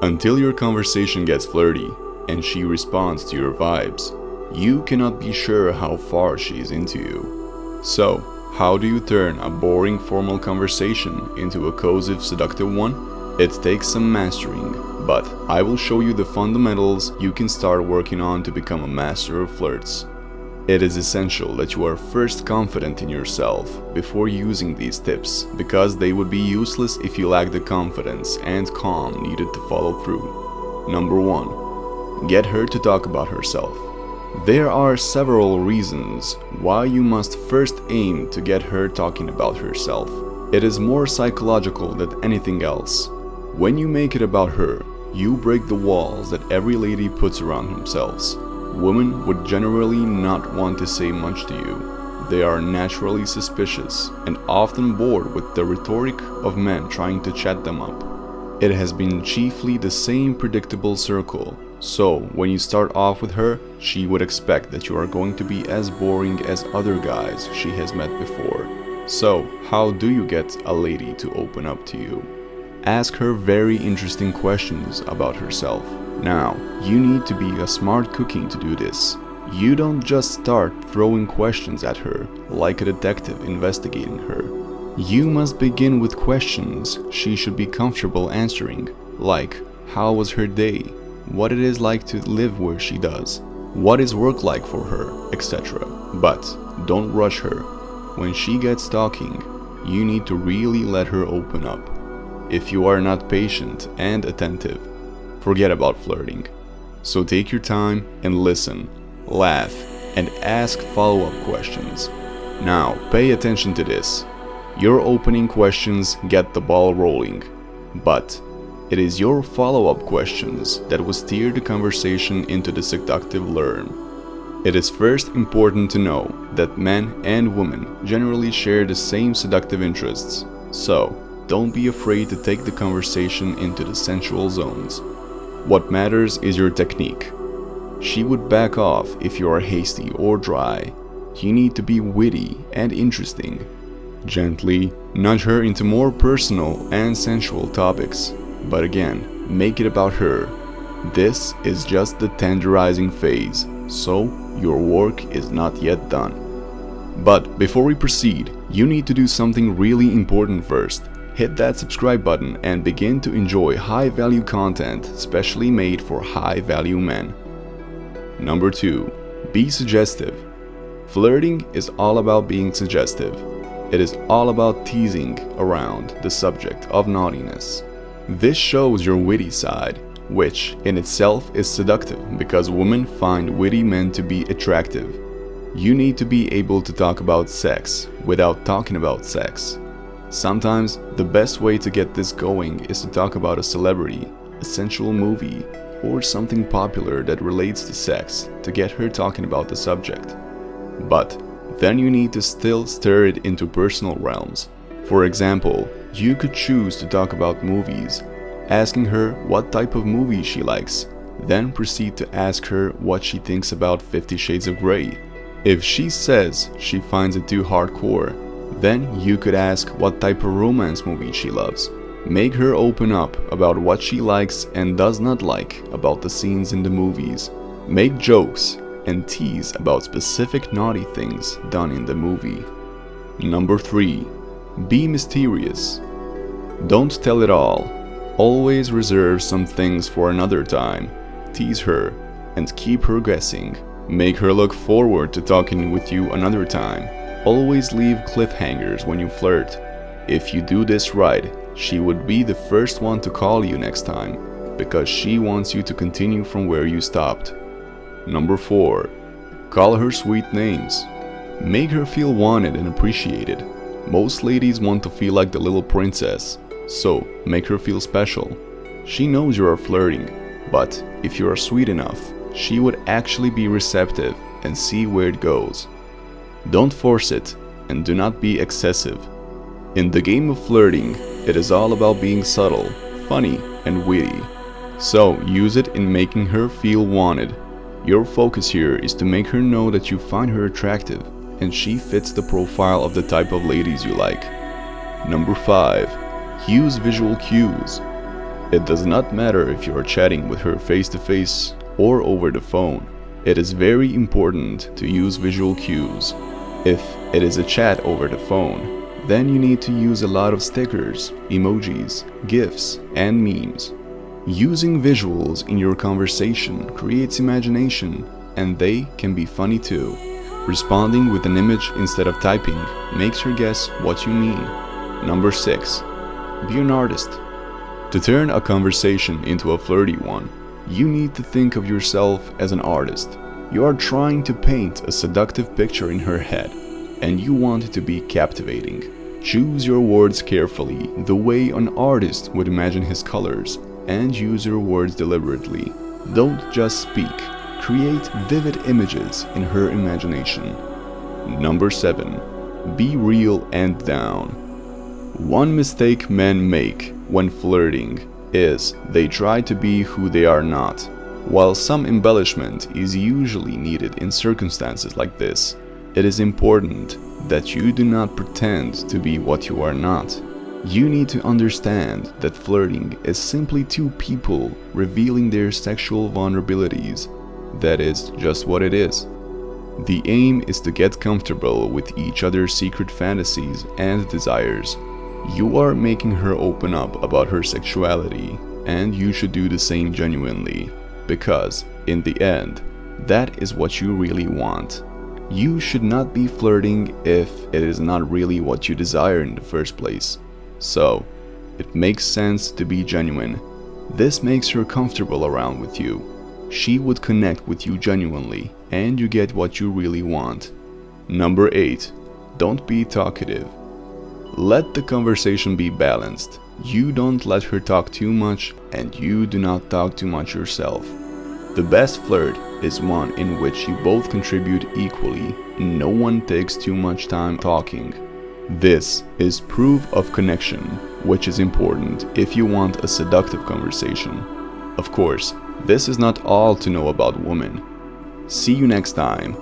Until your conversation gets flirty and she responds to your vibes, you cannot be sure how far she is into you. So, how do you turn a boring formal conversation into a cozy, seductive one? It takes some mastering, but I will show you the fundamentals you can start working on to become a master of flirts. It is essential that you are first confident in yourself before using these tips, because they would be useless if you lack the confidence and calm needed to follow through. Number 1. Get her to talk about herself. There are several reasons why you must first aim to get her talking about herself. It is more psychological than anything else. When you make it about her, you break the walls that every lady puts around themselves. Women would generally not want to say much to you. They are naturally suspicious and often bored with the rhetoric of men trying to chat them up. It has been chiefly the same predictable circle, so when you start off with her, she would expect that you are going to be as boring as other guys she has met before. So, how do you get a lady to open up to you? Ask her very interesting questions about herself. Now, you need to be a smart cookie to do this. You don't just start throwing questions at her like a detective investigating her. You must begin with questions she should be comfortable answering, like how was her day, what it is like to live where she does, what is work like for her, etc. But don't rush her. When she gets talking, you need to really let her open up. If you are not patient and attentive, forget about flirting. So take your time and listen, laugh, and ask follow-up questions. Now, pay attention to this. Your opening questions get the ball rolling, but it is your follow-up questions that will steer the conversation into the seductive lure. It is first important to know that men and women generally share the same seductive interests, so don't be afraid to take the conversation into the sensual zones. What matters is your technique. She would back off if you are hasty or dry. You need to be witty and interesting. Gently nudge her into more personal and sensual topics, but again, make it about her. This is just the tenderizing phase, so your work is not yet done. But before we proceed, you need to do something really important first. Hit that subscribe button and begin to enjoy high-value content specially made for high-value men. Number 2. Be suggestive. Flirting is all about being suggestive. It is all about teasing around the subject of naughtiness. This shows your witty side, which in itself is seductive because women find witty men to be attractive. You need to be able to talk about sex without talking about sex. Sometimes, the best way to get this going is to talk about a celebrity, a sensual movie, or something popular that relates to sex to get her talking about the subject. But then you need to still stir it into personal realms. For example, you could choose to talk about movies, asking her what type of movie she likes, then proceed to ask her what she thinks about 50 Shades of Grey. If she says she finds it too hardcore, then you could ask what type of romance movie she loves. Make her open up about what she likes and does not like about the scenes in the movies. Make jokes and tease about specific naughty things done in the movie. Number 3. Be mysterious. Don't tell it all. Always reserve some things for another time. Tease her and keep her guessing. Make her look forward to talking with you another time. Always leave cliffhangers when you flirt. If you do this right, she would be the first one to call you next time, because she wants you to continue from where you stopped. Number 4. Call her sweet names. Make her feel wanted and appreciated. Most ladies want to feel like the little princess, so make her feel special. She knows you are flirting, but if you are sweet enough, she would actually be receptive and see where it goes. Don't force it, and do not be excessive. In the game of flirting, it is all about being subtle, funny, and witty. So use it in making her feel wanted. Your focus here is to make her know that you find her attractive, and she fits the profile of the type of ladies you like. Number 5. Use visual cues. It does not matter if you are chatting with her face to face or over the phone. It is very important to use visual cues. If it is a chat over the phone, then you need to use a lot of stickers, emojis, GIFs, and memes. Using visuals in your conversation creates imagination, and they can be funny too. Responding with an image instead of typing makes her guess what you mean. Number 6. Be an artist. To turn a conversation into a flirty one, you need to think of yourself as an artist. You are trying to paint a seductive picture in her head, and you want it to be captivating. Choose your words carefully, the way an artist would imagine his colors, and use your words deliberately. Don't just speak. Create vivid images in her imagination. Number 7. Be real and down. One mistake men make when flirting is they try to be who they are not. While some embellishment is usually needed in circumstances like this, it is important that you do not pretend to be what you are not. You need to understand that flirting is simply two people revealing their sexual vulnerabilities. That is just what it is. The aim is to get comfortable with each other's secret fantasies and desires. You are making her open up about her sexuality, and you should do the same genuinely, because, in the end, that is what you really want. You should not be flirting if it is not really what you desire in the first place. So, it makes sense to be genuine. This makes her comfortable around with you. She would connect with you genuinely, and you get what you really want. Number 8. Don't be talkative. Let the conversation be balanced. You don't let her talk too much, and you do not talk too much yourself. The best flirt is one in which you both contribute equally. No one takes too much time talking. This is proof of connection, which is important if you want a seductive conversation. Of course, this is not all to know about women. See you next time.